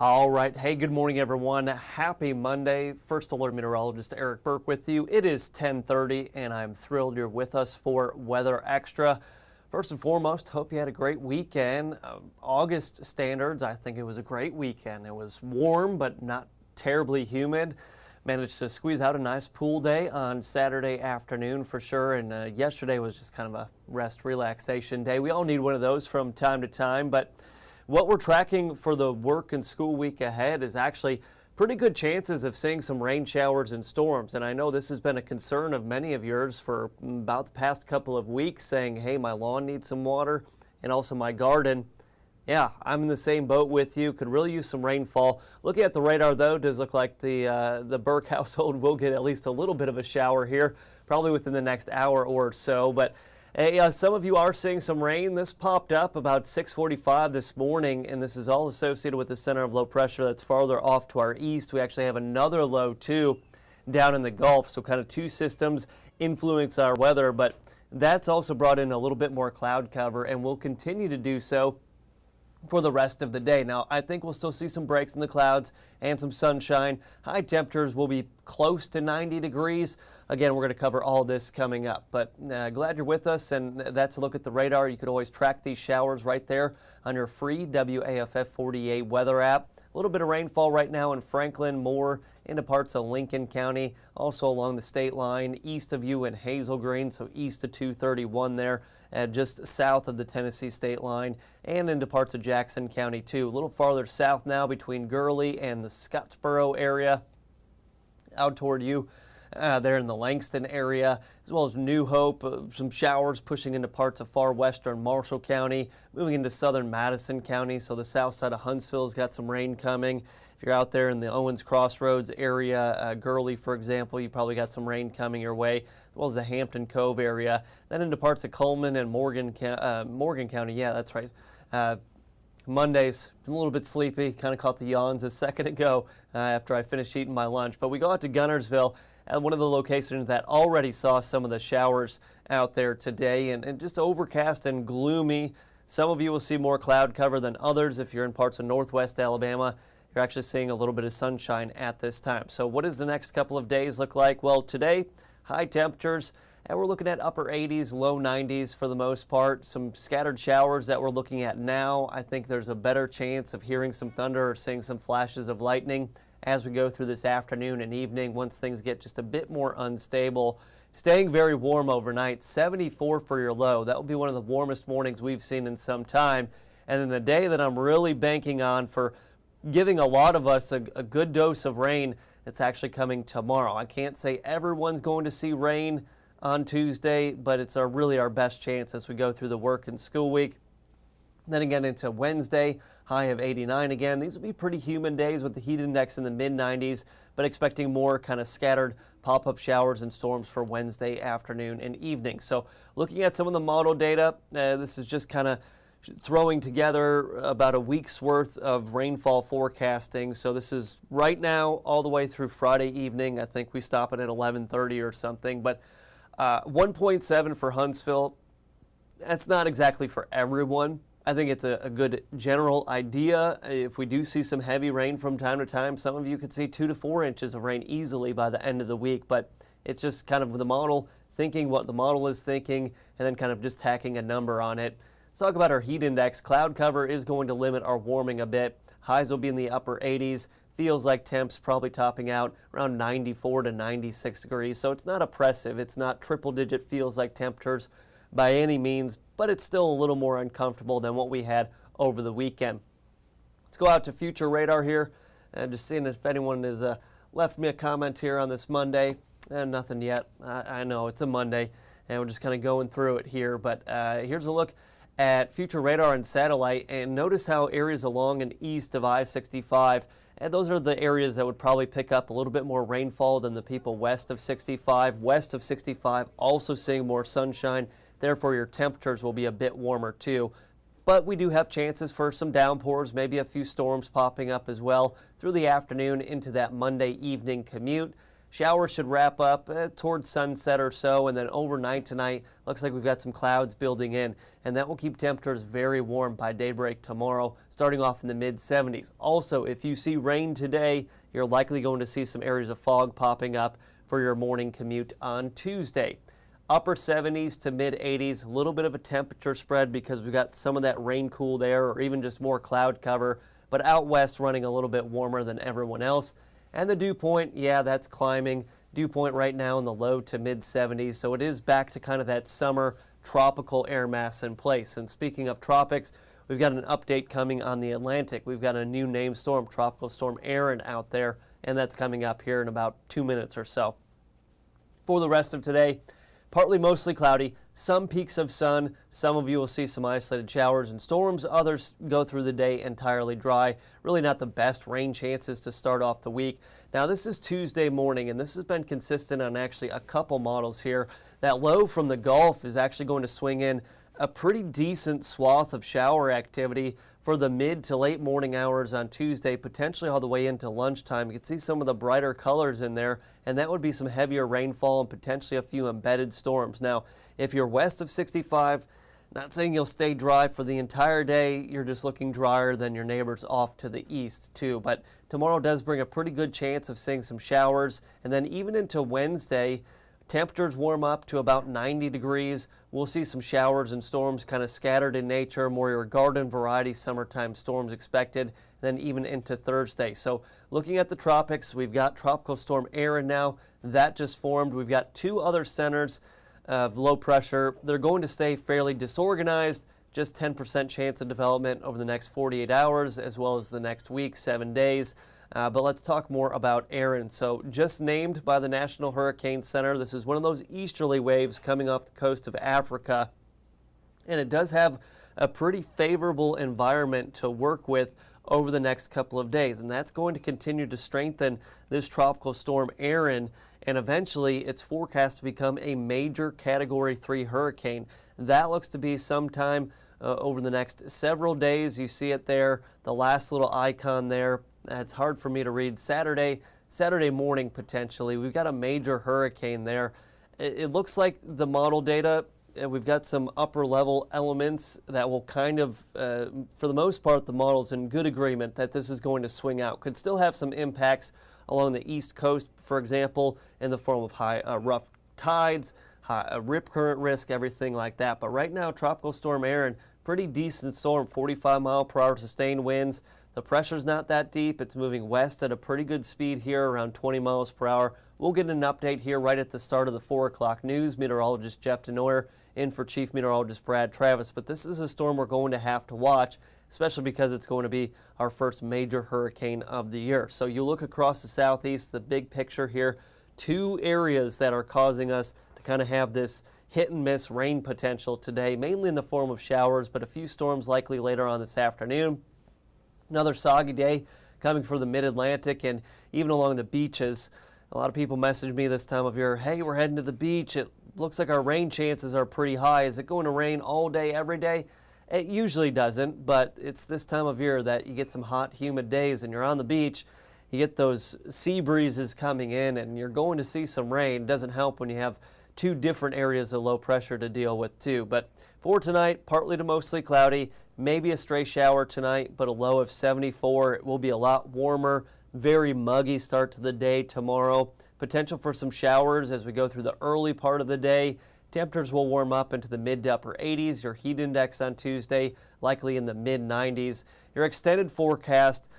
All right. Hey, good morning, everyone. Happy Monday. First Alert Meteorologist Eric Burke with you. It is 10:30, and I'm thrilled you're with us for Weather Extra. First and foremost, hope you had a great weekend. August standards, I think it was a great weekend. It was warm, but not terribly humid. Managed to squeeze out a nice pool day on Saturday afternoon for sure, and yesterday was just kind of a rest relaxation day. We all need one of those from time to time, but what we're tracking for the work and school week ahead is actually pretty good chances of seeing some rain showers and storms. And I know this has been a concern of many of yours for about the past couple of weeks, saying, hey, my lawn needs some water and also my garden. Yeah, I'm in the same boat with you. Could really use some rainfall. Looking at the radar, though, does look like the Burke household will get at least a little bit of a shower here, probably within the next hour or so. But some of you are seeing some rain. This popped up about 6:45 this morning, and this is all associated with the center of low pressure that's farther off to our east. We actually have another low, too, down in the Gulf, so kind of two systems influence our weather, but that's also brought in a little bit more cloud cover, and will continue to do so for the rest of the day. Now, I think we'll still see some breaks in the clouds and some sunshine. High temperatures will be close to 90 degrees. Again, we're going to cover all this coming up, but glad you're with us, and that's a look at the radar. You could always track these showers right there on your free WAFF 48 weather app. A little bit of rainfall right now in Franklin, more into parts of Lincoln County, also along the state line, east of you in Hazel Green, so east of 231 there, just south of the Tennessee state line, and into parts of Jackson County too. A little farther south now between Gurley and the Scottsboro area, out toward you. There in the Langston area, as well as New Hope, some showers pushing into parts of far western Marshall County, moving into southern Madison County, so the south side of Huntsville's got some rain coming. If you're out there in the Owens Crossroads area, Gurley, for example, you probably got some rain coming your way, as well as the Hampton Cove area, then into parts of Coleman and Morgan County. Yeah, that's right. Monday's a little bit sleepy, kind of caught the yawns a second ago after I finished eating my lunch, but we go out to Gunnersville, one of the locations that already saw some of the showers out there today, and just overcast and gloomy. Some of you will see more cloud cover than others. If you're in parts of northwest Alabama, you're actually seeing a little bit of sunshine at this time. So what does the next couple of days look like? Well, today, high temperatures, and we're looking at upper 80s, low 90s for the most part. Some scattered showers that we're looking at now. I think there's a better chance of hearing some thunder or seeing some flashes of lightning as we go through this afternoon and evening once things get just a bit more unstable. Staying very warm overnight, 74 for your low. That will be one of the warmest mornings we've seen in some time. And then the day that I'm really banking on for giving a lot of us a good dose of rain, it's actually coming tomorrow. I can't say everyone's going to see rain on Tuesday, but it's really our best chance as we go through the work and school week. Then again into Wednesday, high of 89 again. These will be pretty humid days with the heat index in the mid-90s, but expecting more kind of scattered pop-up showers and storms for Wednesday afternoon and evening. So looking at some of the model data, this is just kind of throwing together about a week's worth of rainfall forecasting. So this is right now all the way through Friday evening. I think we stop it at 11:30 or something, but 1.7 for Huntsville. That's not exactly for everyone. I think it's a good general idea. If we do see some heavy rain from time to time, some of you could see 2 to 4 inches of rain easily by the end of the week, but it's just kind of the model, thinking what the model is thinking, and then kind of just tacking a number on it. Let's talk about our heat index. Cloud cover is going to limit our warming a bit. Highs will be in the upper 80s. Feels like temps probably topping out around 94 to 96 degrees, so it's not oppressive. It's not triple-digit feels like temperatures by any means, but it's still a little more uncomfortable than what we had over the weekend. Let's go out to future radar here, and just seeing if anyone has left me a comment here on this Monday. Nothing yet. I know it's a Monday, and we're just kind of going through it here, but here's a look at future radar and satellite, and notice how areas along and east of I-65, and those are the areas that would probably pick up a little bit more rainfall than the people west of 65. West of 65 also seeing more sunshine. Therefore, your temperatures will be a bit warmer too. But we do have chances for some downpours, maybe a few storms popping up as well through the afternoon into that Monday evening commute. Showers should wrap up towards sunset or so, and then overnight tonight, looks like we've got some clouds building in, and that will keep temperatures very warm by daybreak tomorrow. starting off in the mid-70s. Also, if you see rain today, you're likely going to see some areas of fog popping up for your morning commute on Tuesday. Upper 70s to mid-80s, a little bit of a temperature spread because we've got some of that rain cooled air or even just more cloud cover, but out west running a little bit warmer than everyone else. And the dew point, yeah, that's climbing. Dew point right now in the low to mid-70s, so it is back to kind of that summer tropical air mass in place. And speaking of tropics, we've got an update coming on the Atlantic. We've got a new named storm, Tropical Storm Erin, out there, and that's coming up here in about 2 minutes or so. For the rest of today, partly mostly cloudy, some peaks of sun. Some of you will see some isolated showers and storms. Others go through the day entirely dry. Really not the best rain chances to start off the week. Now this is Tuesday morning, and this has been consistent on actually a couple models here. That low from the Gulf is actually going to swing in a pretty decent swath of shower activity for the mid to late morning hours on Tuesday, potentially all the way into lunchtime. You can see some of the brighter colors in there, and that would be some heavier rainfall and potentially a few embedded storms. Now, if you're west of 65, not saying you'll stay dry for the entire day, you're just looking drier than your neighbors off to the east too. But tomorrow does bring a pretty good chance of seeing some showers, and then even into Wednesday, temperatures warm up to about 90 degrees. We'll see some showers and storms kind of scattered in nature, more your garden variety summertime storms expected, then even into Thursday. So looking at the tropics, we've got Tropical Storm Erin now. That just formed. We've got two other centers of low pressure. They're going to stay fairly disorganized, just 10% chance of development over the next 48 hours, as well as the next week, 7 days. But let's talk more about Erin. So just named by the National Hurricane Center, this is one of those easterly waves coming off the coast of Africa. And it does have a pretty favorable environment to work with over the next couple of days. And that's going to continue to strengthen this Tropical Storm Erin. And eventually it's forecast to become a major Category 3 hurricane. That looks to be sometime over the next several days. You see it there, the last little icon there. It's hard for me to read. Saturday morning potentially. We've got a major hurricane there. It looks like the model data, we've got some upper level elements that will kind of, for the most part, the model's in good agreement that this is going to swing out. Could still have some impacts along the east coast, for example, in the form of high rough tides, high rip current risk, everything like that. But right now, Tropical Storm Erin, pretty decent storm, 45-mile-per-hour sustained winds. The pressure's not that deep. It's moving west at a pretty good speed here, around 20 miles per hour. We'll get an update here right at the start of the 4 o'clock news. Meteorologist Jeff Denoyer in for Chief Meteorologist Brad Travis. But this is a storm we're going to have to watch, especially because it's going to be our first major hurricane of the year. So you look across the southeast, the big picture here, two areas that are causing us to kind of have this hit and miss rain potential today, mainly in the form of showers, but a few storms likely later on this afternoon. Another soggy day coming for the mid-Atlantic and even along the beaches. A lot of people message me this time of year, hey, we're heading to the beach. It looks like our rain chances are pretty high. Is it going to rain all day, every day? It usually doesn't, but it's this time of year that you get some hot, humid days and you're on the beach. You get those sea breezes coming in and you're going to see some rain. It doesn't help when you have two different areas of low pressure to deal with too. But for tonight, partly to mostly cloudy, maybe a stray shower tonight, but a low of 74. It will be a lot warmer, very muggy start to the day tomorrow. Potential for some showers as we go through the early part of the day. Temperatures will warm up into the mid to upper 80s. Your heat index on Tuesday likely in the mid 90s. Your extended forecast,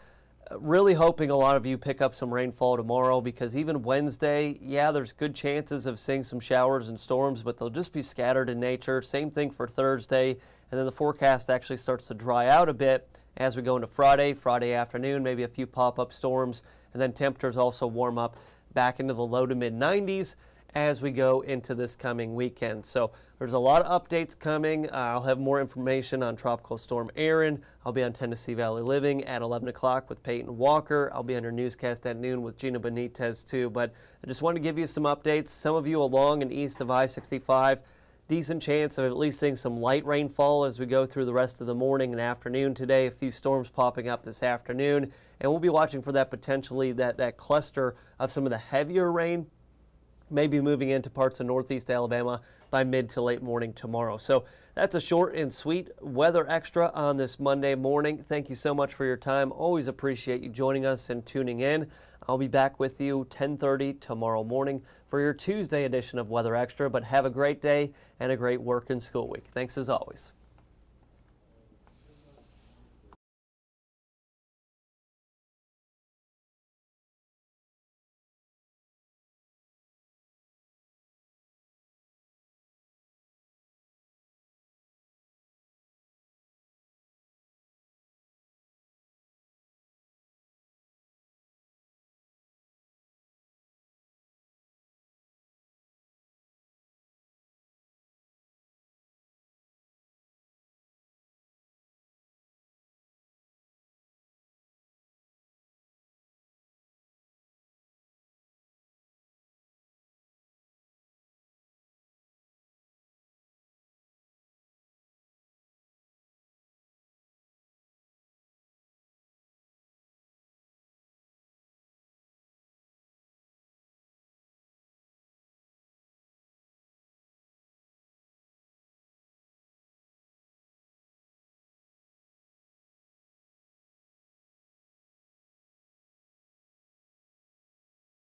really hoping a lot of you pick up some rainfall tomorrow, because even Wednesday, yeah, there's good chances of seeing some showers and storms, but they'll just be scattered in nature. Same thing for Thursday, and then the forecast actually starts to dry out a bit as we go into Friday afternoon, maybe a few pop-up storms, and then temperatures also warm up back into the low to mid 90s as we go into this coming weekend. So there's a lot of updates coming. I'll have more information on Tropical Storm Erin. I'll be on Tennessee Valley Living at 11 o'clock with Peyton Walker. I'll be on your newscast at noon with Gina Benitez too. But I just wanted to give you some updates. Some of you along and east of I-65, decent chance of at least seeing some light rainfall as we go through the rest of the morning and afternoon today. A few storms popping up this afternoon. And we'll be watching for that potentially, that cluster of some of the heavier rain maybe moving into parts of northeast Alabama by mid to late morning tomorrow. So that's a short and sweet weather extra on this Monday morning. Thank you so much for your time. Always appreciate you joining us and tuning in. I'll be back with you 10:30 tomorrow morning for your Tuesday edition of Weather Extra, but have a great day and a great work and school week. Thanks as always.